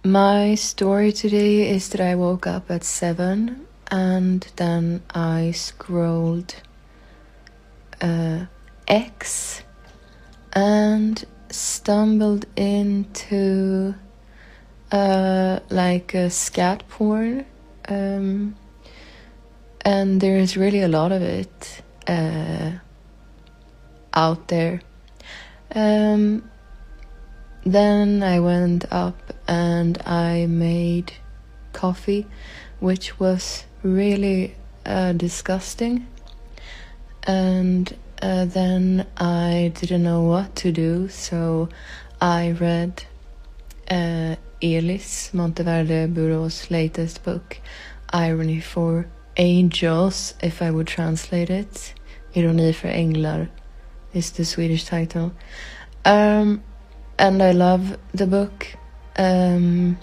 My story today is that I woke up at 7 and then I scrolled X and stumbled into like a scat porn, and there's really a lot of it out there. Then I went up and I made coffee, which was really disgusting. And then I didn't know what to do, so I read Elis Monteverde Bureau's latest book, Irony for Angels, if I would translate it. Ironi för änglar is the Swedish title. And I love the book. I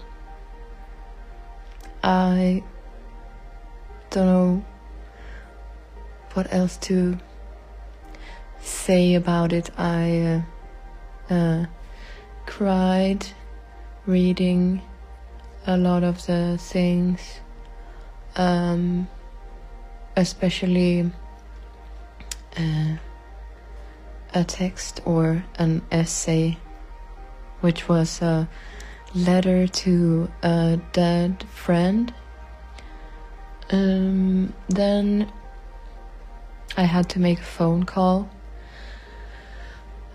don't know what else to say about it. I cried reading a lot of the things, especially a text or an essay, which was a letter to a dead friend. Then I had to make a phone call.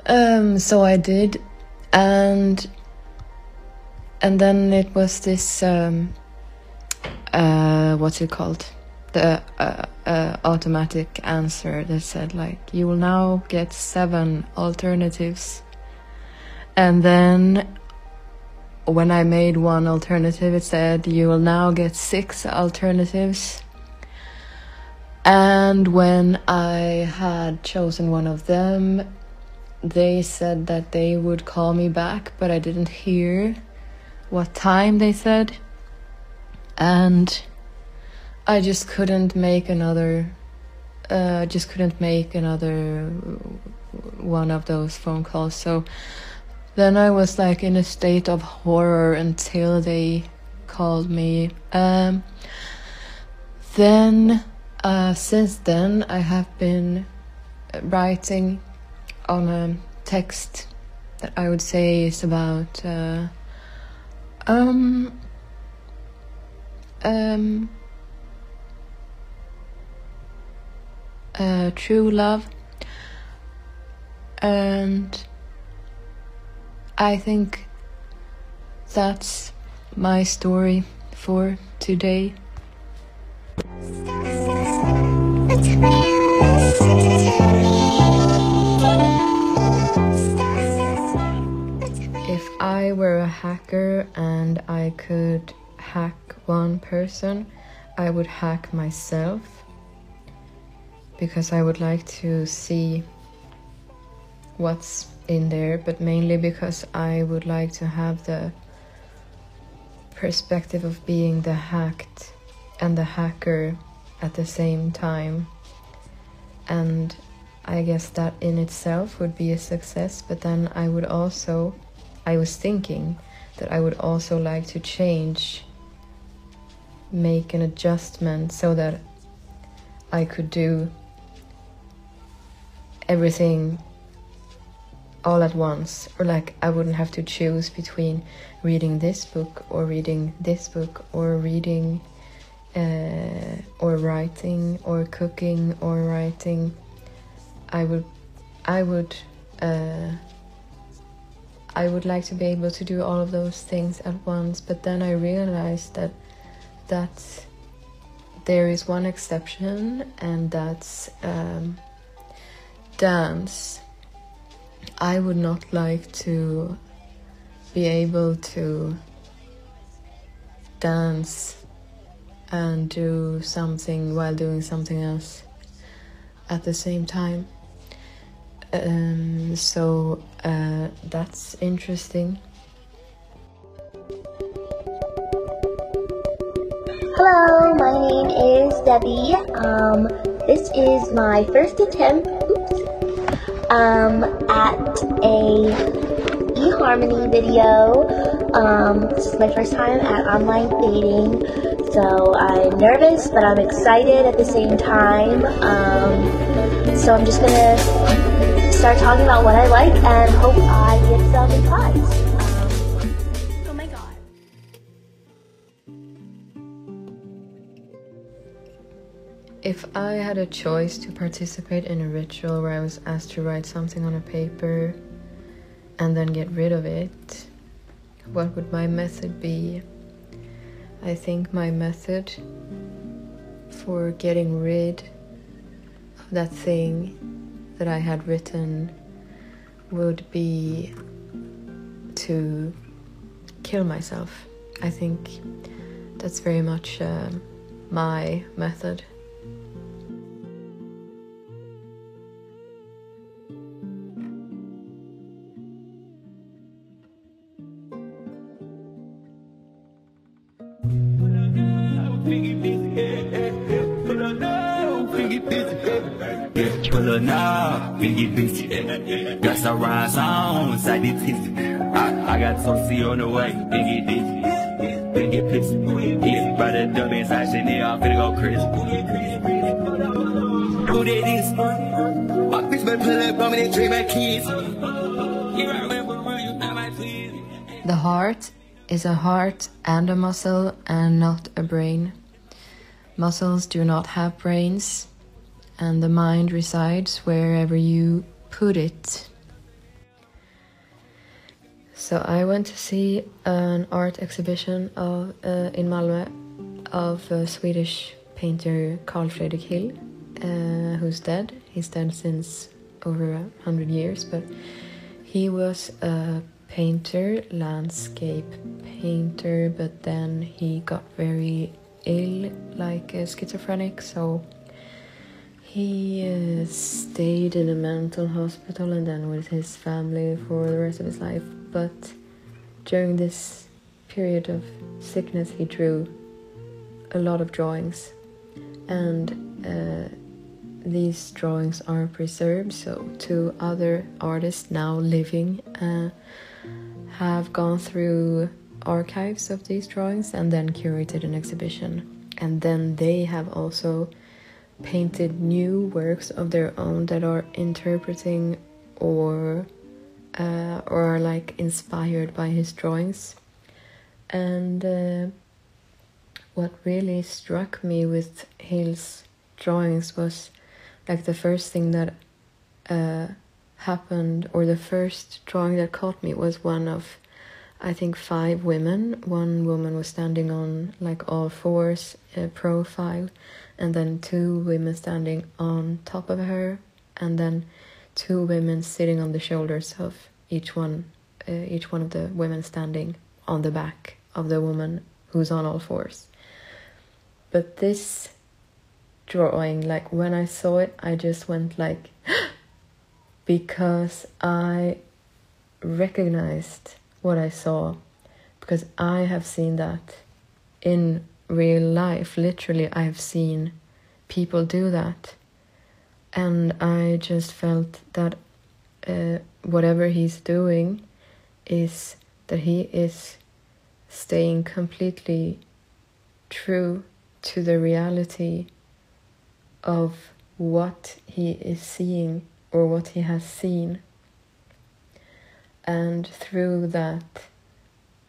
So I did, and then it was this what's it called? The automatic answer that said like, you will now get 7 alternatives. And then when I made one alternative, it said, you will now get 6 alternatives. And when I had chosen one of them, they said that they would call me back, but I didn't hear what time they said. And I just couldn't make another one of those phone calls. So then I was like in a state of horror until they called me. Then since then I have been writing on a text that I would say is about true love, and I think that's my story for today. If I were a hacker and I could hack one person, I would hack myself, because I would like to see what's in there, but mainly because I would like to have the perspective of being the hacked and the hacker at the same time. And I guess that in itself would be a success, but then I was thinking that I would also like to make an adjustment so that I could do everything all at once, or like I wouldn't have to choose between reading this book or reading this book or reading or writing or cooking or writing. I would like to be able to do all of those things at once, but then I realized that there is one exception, and that's dance. I would not like to be able to dance and do something while doing something else at the same time. So that's interesting. Hello, my name is Debbie. This is my first attempt at a eHarmony video. This is my first time at online dating, so I'm nervous, but I'm excited at the same time. So I'm just gonna start talking about what I like and hope I get some replies. Oh my god. If I had a choice to participate in a ritual where I was asked to write something on a paper and then get rid of it, what would my method be? I think my method for getting rid of that thing that I had written would be to kill myself. I think that's very much my method. Pull up now, get busy. Got some rhymes on inside the tizzy. I got some C on the way, get dizzy. Get pissy. Easy by the dub inside Chanel, I'm finna go crazy. Who did this? My bitch been pull up on me, they dream my kids. Here I remember you, not my please. The heart is a heart and a muscle and not a brain. Muscles do not have brains, and the mind resides wherever you put it. So I went to see an art exhibition in Malmö of a Swedish painter Carl Fredrik Hill, who's dead. He's dead since over 100 years, but he was a painter, landscape painter, but then he got very ill, like schizophrenic, so he stayed in a mental hospital and then with his family for the rest of his life. But during this period of sickness he drew a lot of drawings, and these drawings are preserved, so two other artists now living have gone through archives of these drawings and then curated an exhibition. And then they have also painted new works of their own that are interpreting or are like inspired by his drawings. And what really struck me with Hill's drawings was like the first thing that happened, or the first drawing that caught me was one of, I think, 5 women. One woman was standing on like all fours, profile, and then 2 women standing on top of her, and then 2 women sitting on the shoulders of each one of the women standing on the back of the woman who's on all fours. But this drawing, like when I saw it, I just went like because I recognized what I saw, because I have seen that in real life. Literally, I've seen people do that, and I just felt that whatever he's doing is that he is staying completely true to the reality of what he is seeing or what he has seen. And through that,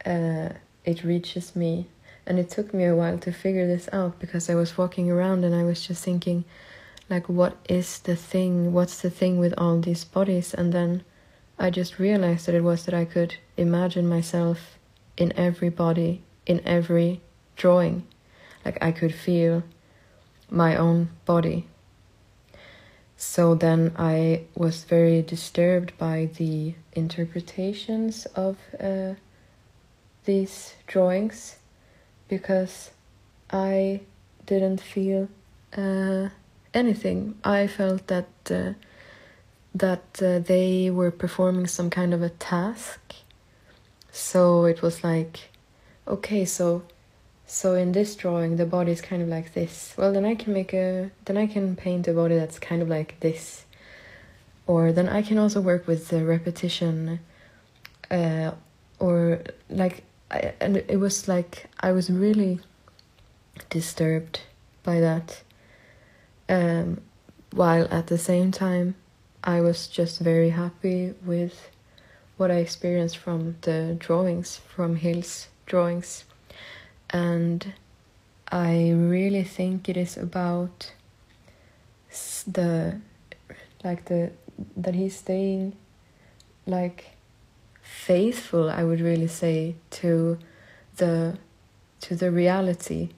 it reaches me. And it took me a while to figure this out, because I was walking around and I was just thinking, like, what's the thing with all these bodies? And then I just realized that it was that I could imagine myself in every body, in every drawing. Like, I could feel my own body. So then I was very disturbed by the interpretations of these drawings, because I didn't feel anything. I felt that they were performing some kind of a task. So it was like, okay, so in this drawing the body is kind of like this. Well, then I can paint a body that's kind of like this. Or then I can also work with the repetition, or like and it was like I was really disturbed by that, while at the same time I was just very happy with what I experienced from the drawings, from Hill's drawings. And I really think it is about that he's staying like faithful, I would really say, to the reality,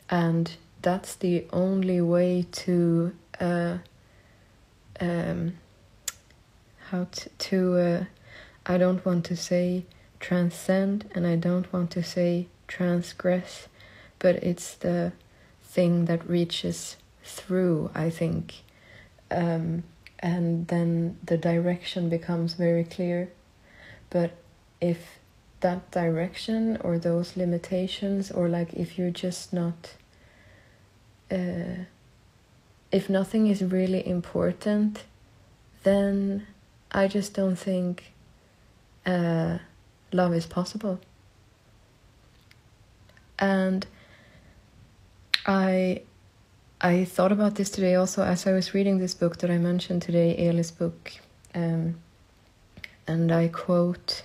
and that's the only way to I don't want to say transcend, and I don't want to say transgress, but it's the thing that reaches through, I think, and then the direction becomes very clear. But if that direction or those limitations, or like if you're just not, if nothing is really important, then I just don't think love is possible. And I thought about this today also as I was reading this book that I mentioned today, Eli's book, and I quote: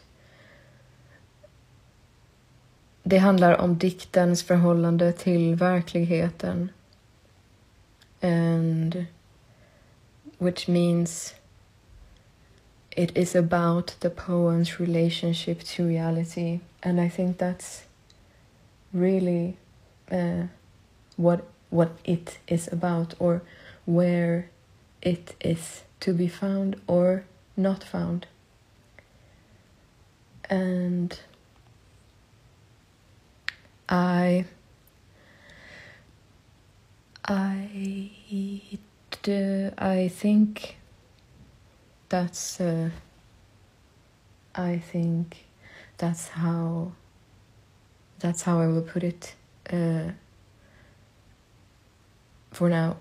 det handlar om diktens förhållande till verkligheten, and which means it is about the poem's relationship to reality. And I think that's really what it is about, or where it is to be found or not found. And I think that's how I will put it for now.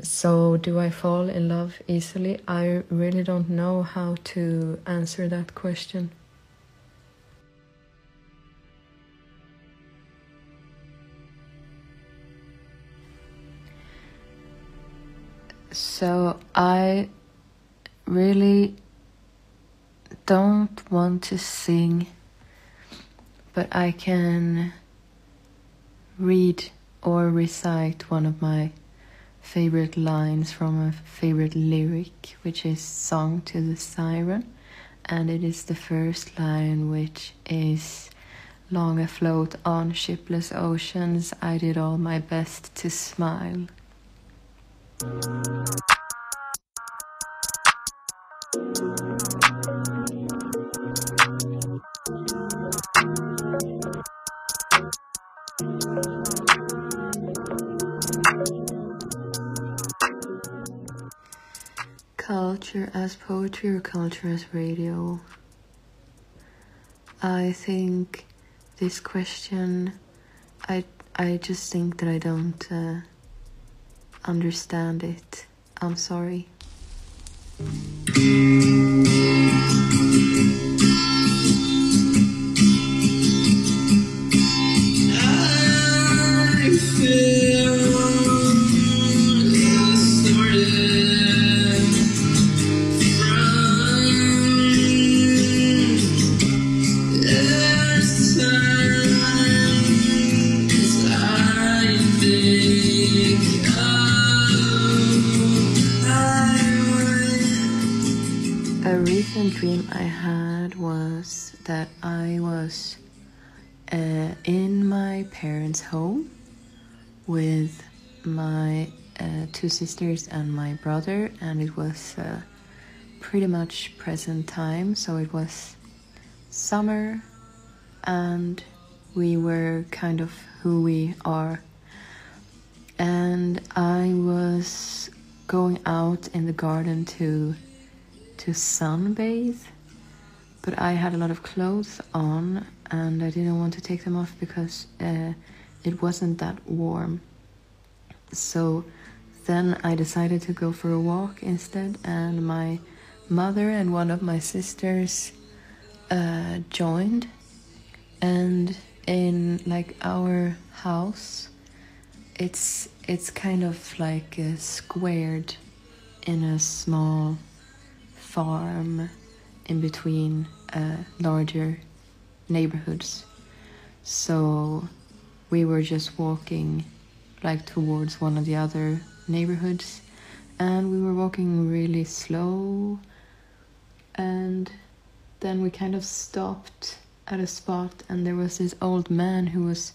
So do I fall in love easily? I really don't know how to answer that question. So I really don't want to sing, but I can read or recite one of my favorite lines from a favorite lyric, which is Song to the Siren, and it is the first line, which is: long afloat on shipless oceans, I did all my best to smile. Culture as poetry or culture as radio? I think this question, I just think that I don't understand it. I'm sorry. A recent dream I had was that I was in my parents' home with my two sisters and my brother, and it was pretty much present time, so it was summer and we were kind of who we are. And I was going out in the garden to sunbathe, but I had a lot of clothes on and I didn't want to take them off because it wasn't that warm. So then I decided to go for a walk instead, and my mother and one of my sisters joined, And in like our house, it's kind of like squared in a small farm in between larger neighborhoods. So we were just walking like towards one of the other neighborhoods, and we were walking really slow, and then we kind of stopped at a spot, and there was this old man who was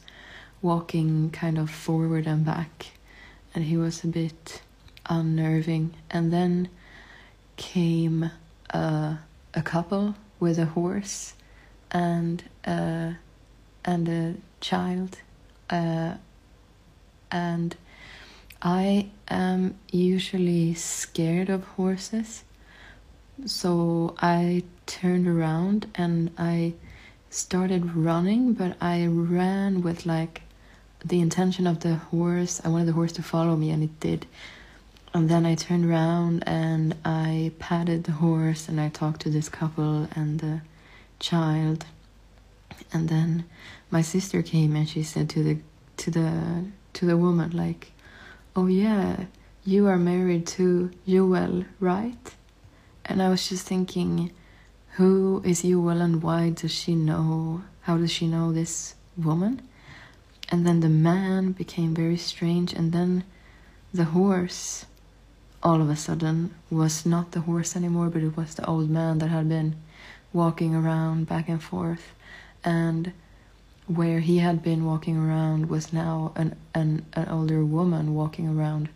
walking kind of forward and back, and he was a bit unnerving. And then came a couple with a horse and a child, and I am usually scared of horses, so I turned around and I started running, but I ran with like the intention of the horse. I wanted the horse to follow me, and it did. And then I turned around and I patted the horse, and I talked to this couple and the child. And then my sister came, and she said to the woman, like, "Oh yeah, you are married to Joel, right?" And I was just thinking, who is Joel, and why does she know? How does she know this woman? And then the man became very strange, and then the horse, all of a sudden, was not the horse anymore, but it was the old man that had been walking around back and forth. And where he had been walking around was now an older woman walking around,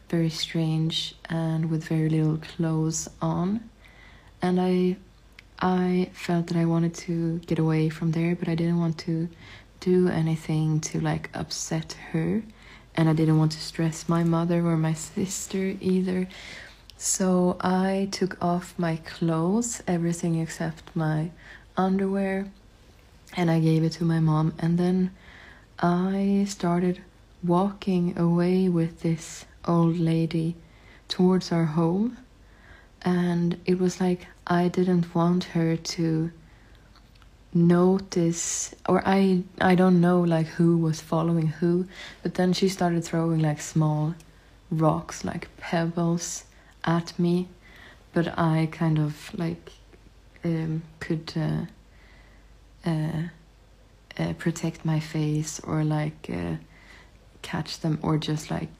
very strange and with very little clothes on. And I felt that I wanted to get away from there, but I didn't want to do anything to like upset her, and I didn't want to stress my mother or my sister either. So I took off my clothes, everything except my underwear, and I gave it to my mom. And then I started walking away with this old lady towards our home. And it was like I didn't want her to notice, or I don't know like who was following who, but then she started throwing like small rocks, like pebbles, at me, but I kind of like could protect my face, or like catch them, or just like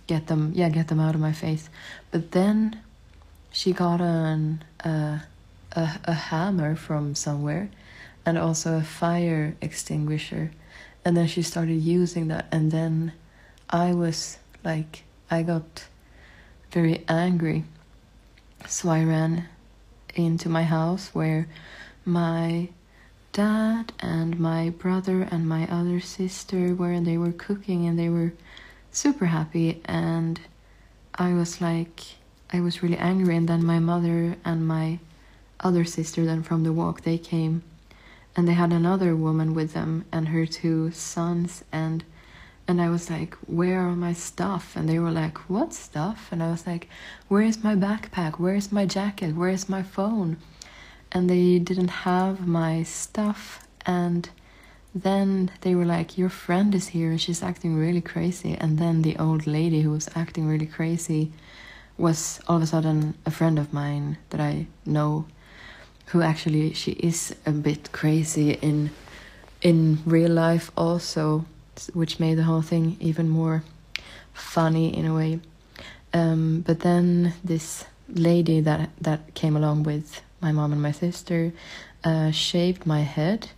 get them out of my face. But then she got a hammer from somewhere, and also a fire extinguisher, and then she started using that. And then I got very angry, so I ran into my house where my dad and my brother and my other sister were, and they were cooking, and they were super happy. And I was really angry. And then my mother and my other sister then from the walk, they came, and they had another woman with them and her two sons, and I was like, "Where are my stuff?" And they were like, "What stuff?" And I was like, "Where is my backpack? Where is my jacket? Where is my phone?" And they didn't have my stuff. And then they were like, "Your friend is here and she's acting really crazy." And then the old lady who was acting really crazy was all of a sudden a friend of mine that I know, who actually, she is a bit crazy in real life also, which made the whole thing even more funny in a way. But then this lady that came along with my mom and my sister shaved my head,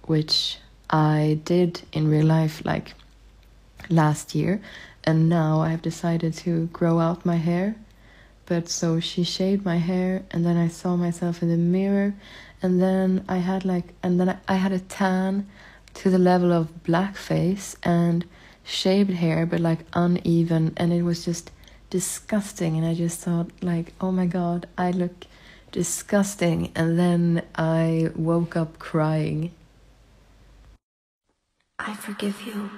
which I did in real life like last year, and now I have decided to grow out my hair. But so she shaved my hair, and then I saw myself in the mirror, and then I had a tan to the level of blackface and shaved hair, but like uneven, and it was just disgusting. And I just thought like, oh my god, I look disgusting. And then I woke up crying. I forgive you.